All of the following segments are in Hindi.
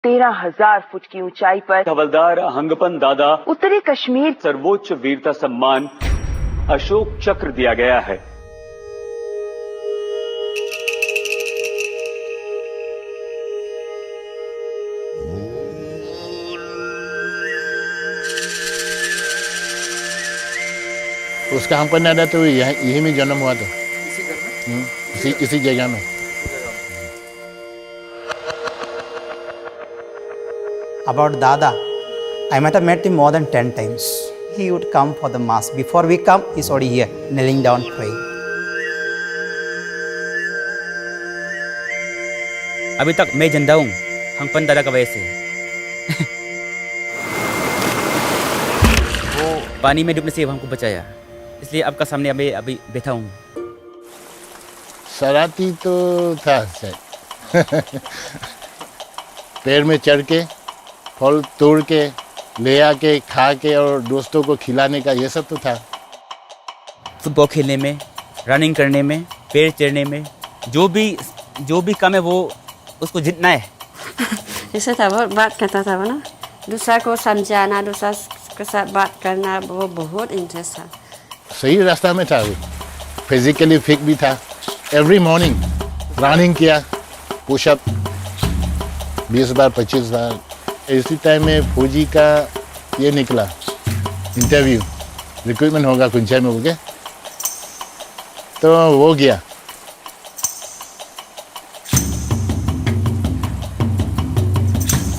13,000 फुट की ऊंचाई पर हवलदार हंगपन दादा उत्तरी कश्मीर सर्वोच्च वीरता सम्मान अशोक चक्र दिया गया है। उसका हंगपन दादा तो यही में जन्म हुआ था, इसी जगह में। About Dada, I might have met him more than 10 times. He would come for the mass. Before we come, he's already here, kneeling down, praying. अभी तक मैं जिंदा हूँ हंगपन दादा का वजह से। वो पानी में डूबने से हमको बचाया, इसलिए आपका सामने अभी बैठा हूँ। शरारती तो था शायद। पेड़ में चढ़ के फल तोड़ के ले आके खा के और दोस्तों को खिलाने का ये सब तो था। फुटबॉल खेलने में, रनिंग करने में, पेड़ चढ़ने में, जो भी काम है वो उसको जीतना है। जैसे था बहुत बात करता था ना, दूसरा को समझाना, दूसरा के साथ बात करना, वो बहुत इंटरेस्ट था। सही रास्ता में था वो, फिजिकली फिट भी था। एवरी मॉर्निंग रनिंग किया, पुशअप 20 बार 25 बार। इसी टाइम में फौजी का ये निकला इंटरव्यू, रिक्रूटमेंट होगा कुंचाई में, ओके, तो वो गया।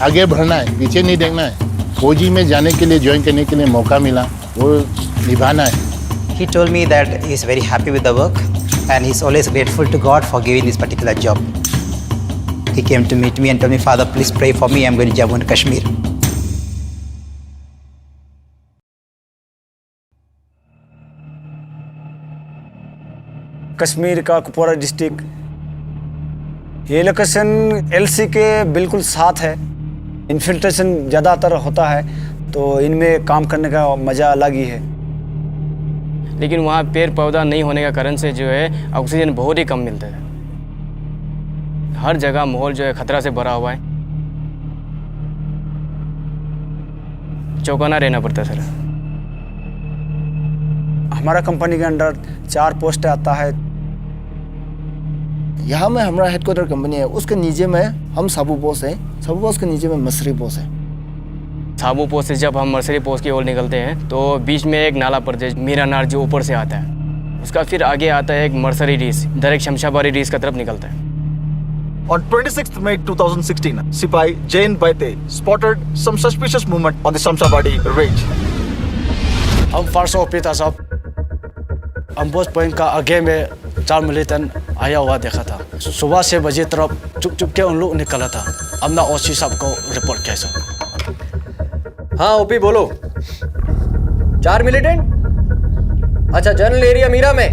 आगे बढ़ना है, पीछे नहीं देखना है। फौजी में जाने के लिए, ज्वाइन करने के लिए मौका मिला, वो निभाना है। He told me that he is very happy with the work and he's always grateful to God for giving this particular job. He came to meet me and told me, Father, please pray for me. I'm going to Jammu and Kashmir. Kashmir का कुपवारा डिस्ट्रिक्ट, ये लोकेशन एलसी के बिल्कुल साथ है। इन्फिल्ट्रेशन ज़्यादातर होता है, तो इनमें काम करने का मज़ा अलग ही है। लेकिन वहाँ पेड़ पौधा नहीं होने का कारण से जो है ऑक्सीजन बहुत ही कम मिलता है। हर जगह माहौल जो है खतरा से भरा हुआ है, चौकन्ना रहना पड़ता है सर। हमारा कंपनी के अंडर 4 पोस्ट आता है। यहाँ में हमारा हेडक्वार्टर कंपनी है, उसके नीचे में हम साबू पोस्ट है, साबू पोस्ट के नीचे में मसरी पोस्ट है। साबू पोस्ट से जब हम मर्सरी पोस्ट की ओर निकलते हैं तो बीच में एक नाला पड़ता है, मीरा नार, जो ऊपर से आता है। उसका फिर आगे आता है एक मर्सरी रीस, डायरेक्ट शमशाबादी रीस का तरफ निकलता है। On 26th May 2016, Sipai Jain Baite spotted some suspicious movement on the Shamshabadi ridge. हम फर्स्ट ऑफिसर साहब अम्बोज पॉइंट का आगे में 4 मिलिटेंट आया हुआ देखा था। सुबह 6 बजे तरफ चुप के उन लोग निकला था। हमने ओसी साहब को रिपोर्ट किया सर। हाँ ओपी बोलो। 4 मिलिटेंट? अच्छा, जनरल एरिया मीरा में।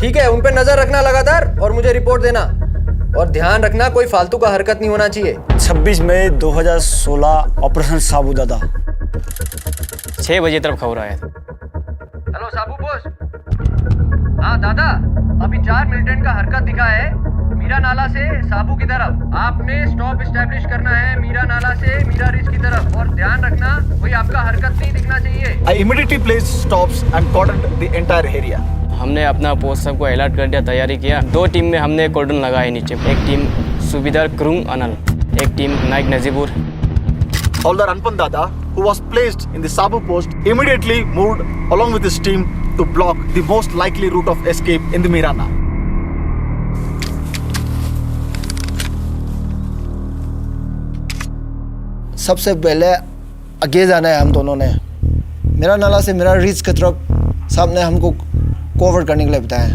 ठीक है, उन पे नजर रखना लगातार और मुझे रिपोर्ट देना। और ध्यान रखना, कोई फालतू का हरकत नहीं होना चाहिए। 26 मई 2016 ऑपरेशन साबू दादा 6 बजे तरफ खबर आया था। हेलो साबू पोस्ट। हाँ दादा, अभी 4 मिलिटेंट का हरकत दिखा है मीरा नाला से साबू की तरफ। आपने स्टॉप एस्टैब्लिश करना है मीरा नाला से मीरा रिज की तरफ, और ध्यान रखना कोई आपका हरकत नहीं दिखना चाहिए। I immediately placed stops and cordoned the entire area. हमने अपना पोस्ट सबको अलर्ट कर दिया, तैयारी किया। 2 टीम में हमने कॉर्डन लगाए नीचे। एक टीम सूबेदार क्रुंग अनल, एक team Naik Najibur. Haldar Anpan Dada, who was placed in the Sabu post, immediately moved along with his team to block the most likely route of escape in the Mirana. सबसे पहले आगे जाना है हम दोनों ने। मेरा नाला से मेरा रिज की तरफ साहब ने हमको कवर करने के लिए बताया।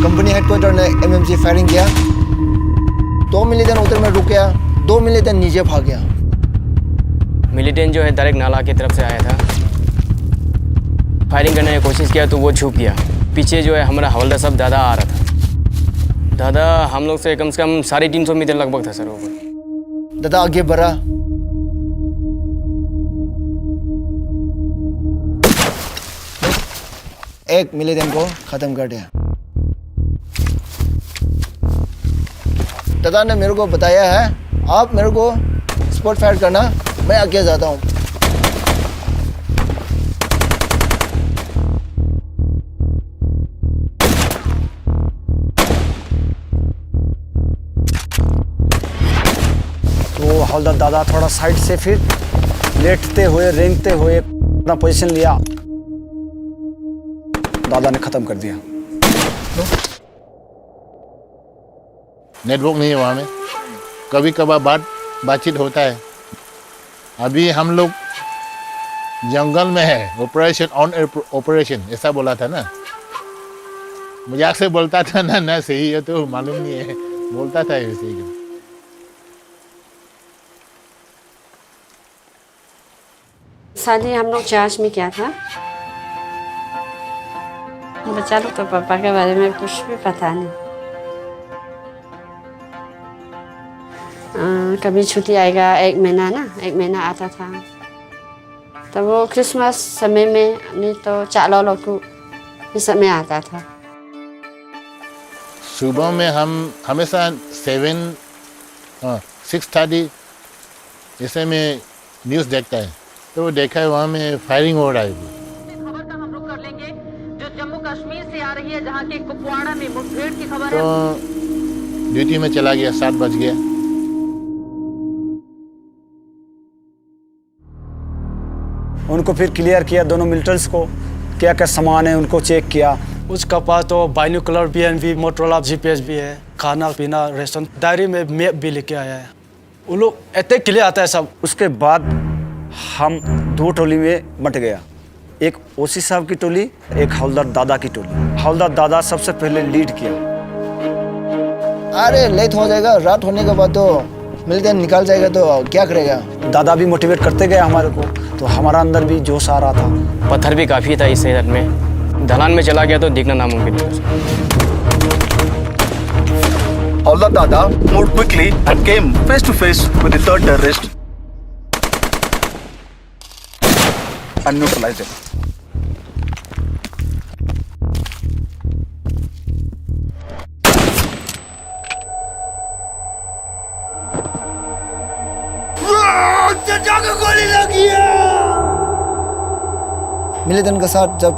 कंपनी हेडक्वार्टर ने एमएमजी फायरिंग किया। 2 मिलिटेंट उधर में रुक गया, 2 मिलिटेंट नीचे भाग गया। मिलिटेंट जो है डायरेक्ट नाला की तरफ से आया था, फायरिंग करने की कोशिश किया तो वो छुप गया। पीछे जो है हमारा हवलदार साहब दादा आ रहा था। दादा हम लोग से कम 350 मीटर लगभग था सर ऊपर। दादा आगे बढ़ा, एक मिलिटेंट को खत्म कर दिया। दादा ने मेरे को बताया है, आप मेरे को स्पॉट फायर करना, मैं आगे जाता हूँ। तो हवलदार दादा थोड़ा साइड से फिर लेटते हुए रेंगते हुए अपना पोजीशन लिया, दादा ने खत्म कर दिया। नेटवर्क नहीं है वहाँ में, कभी कभार बातचीत होता है। अभी हम लोग जंगल में है, ऑपरेशन ऑन ऑपरेशन ऐसा बोला था ना, मजाक से बोलता था ना सही है तो मालूम नहीं है, बोलता था ऐसे ही। शादी हम लोग चर्च में किया था। बच्चा लोग तो पापा के बारे में कुछ भी पता नहीं। कभी छुट्टी आएगा, एक महीना आता था। तो वो क्रिसमस समय में नहीं तो चालो लोग इस समय आता था। सुबह में हम हमेशा 6:30 ऐसे में न्यूज़ देखता है, तो देखा है वहाँ में फायरिंग हो रहा है। खबर का हम रुख कर लेंगे जो जम्मू कश्मीर से आ रही है, जहाँ के कुपवाड़ा में मुठभेड़ की खबर है। तो ड्यूटी में चला गया, 7 बज गया। उनको फिर क्लियर किया, दोनों मिलिटेंट्स को क्या क्या सामान है उनको चेक किया। उसका पास तो बाइनोकुलर भी, मोटरोला GPS भी है, खाना पीना रेशन, डायरी में मैप भी लेके आया है। उन लोग इतने क्लियर आता है सब। उसके बाद हम 2 टोली में बंट गया, एक ओसी साहब की टोली, एक हवलदार दादा की टोली। हवलदार दादा सबसे पहले लीड किया। अरे लेट हो जाएगा, रात होने के बाद तो मिलते निकाल जाएगा तो क्या करेगा। दादा भी मोटिवेट करते गए हमारे को, तो हमारा अंदर भी जोश आ रहा था। पत्थर भी काफ़ी था इस शहर में, ढलान में चला गया तो दिखना नामुमकिन है। Hawldaar Dada moved quickly and came face to face with the third terrorist and neutralized him. Militant के साथ जब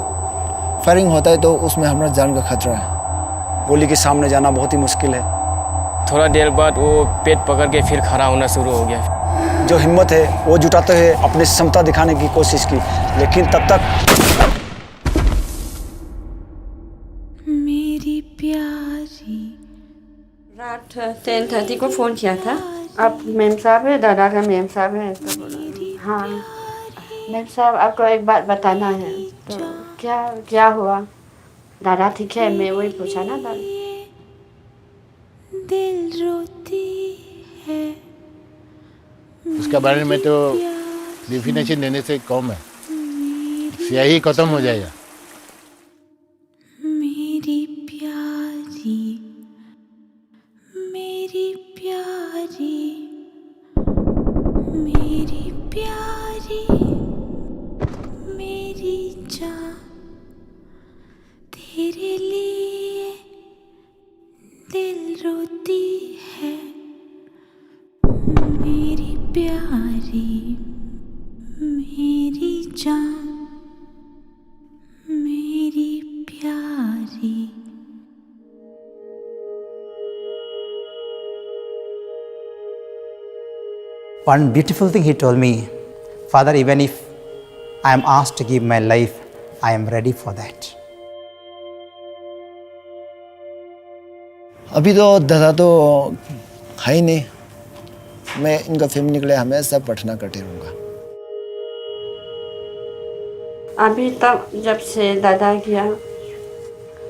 फायरिंग होता है तो उसमें हमारा जान का खतरा है। गोली के सामने जाना बहुत ही मुश्किल है। थोड़ा देर बाद वो पेट पकड़ के फिर खड़ा होना शुरू हो गया। जो हिम्मत है वो जुटाते हुए अपनी क्षमता दिखाने की कोशिश की, लेकिन तब तक मेरी प्यारी रात 10:30 को फ़ोन किया था। आप मेम साहब है, दादा का मेम साहब है, तो बोला हाँ मेम साहब आपको एक बात बताना है। तो क्या हुआ? दादा ठीक है, मैं वही पूछा ना दादा। दिल रोती है। उसके बारे में तो डिफिनेशन देने से कम है, स्याही खत्म हो जाएगा। मेरी प्यारी, मेरी प्यारी, मेरी प्यारी, मेरी जान, तेरे लिए दिल रोती है। मेरी प्यारी, मेरी जान, मेरी प्यारी। One beautiful thing he told me, Father, even if I am asked to give my life, I am ready for that. अभी तो दादा तो है ही नहीं, मैं इनका फैमिली के लिए हमेशा प्रार्थना करते रहूँगा। अभी तक जब से दादा गया,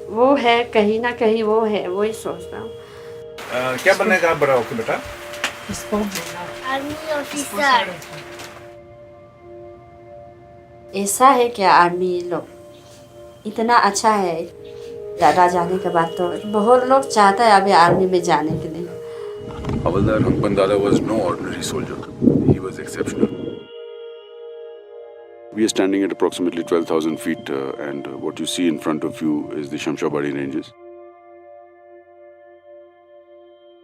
वो है कहीं ना कहीं, वो है, वही सोचता हूँ। क्या बनेगा बड़ा होके बेटा? Army officer. ऐसा है क्या? आर्मी लोग इतना अच्छा है, दादा जाने के बाद तो बहुत लोग चाहता है अभी आर्मी में जाने के लिए। Havaldar Hangpan Dada was no ordinary soldier. He was exceptional. We are standing at approximately 12,000 feet and what you see in front of you is the Shamshabari ranges.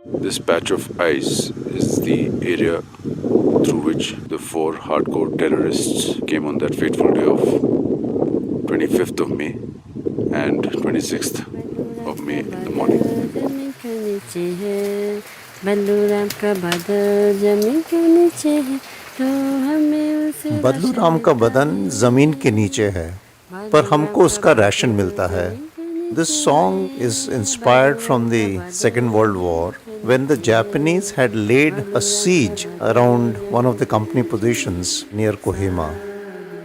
This patch of ice is the area through which the 4 hardcore terrorists came on that fateful day of 25th of May and 26th of May in the morning. बदलू राम का बदन जमीन के नीचे है, पर हमको उसका राशन मिलता है. This song is inspired from the Second World War, when the Japanese had laid a siege around one of the company positions near Kohima.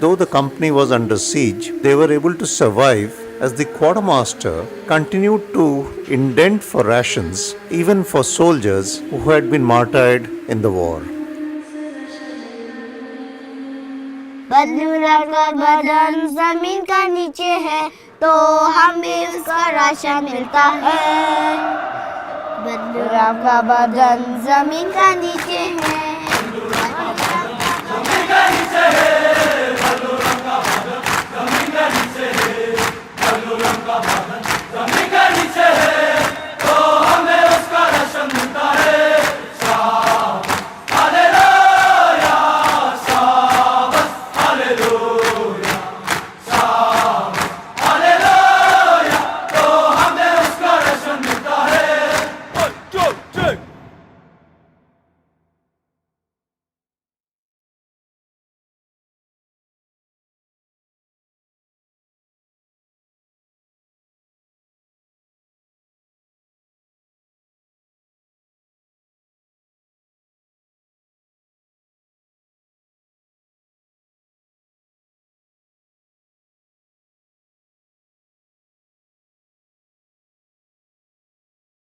Though the company was under siege, they were able to survive as the quartermaster continued to indent for rations even for soldiers who had been martyred in the war. बदलू राम का बदन जमीन का नीचे है, तो हमें उसका राशन मिलता है. बदलू राम का बदन जमीन का नीचे है.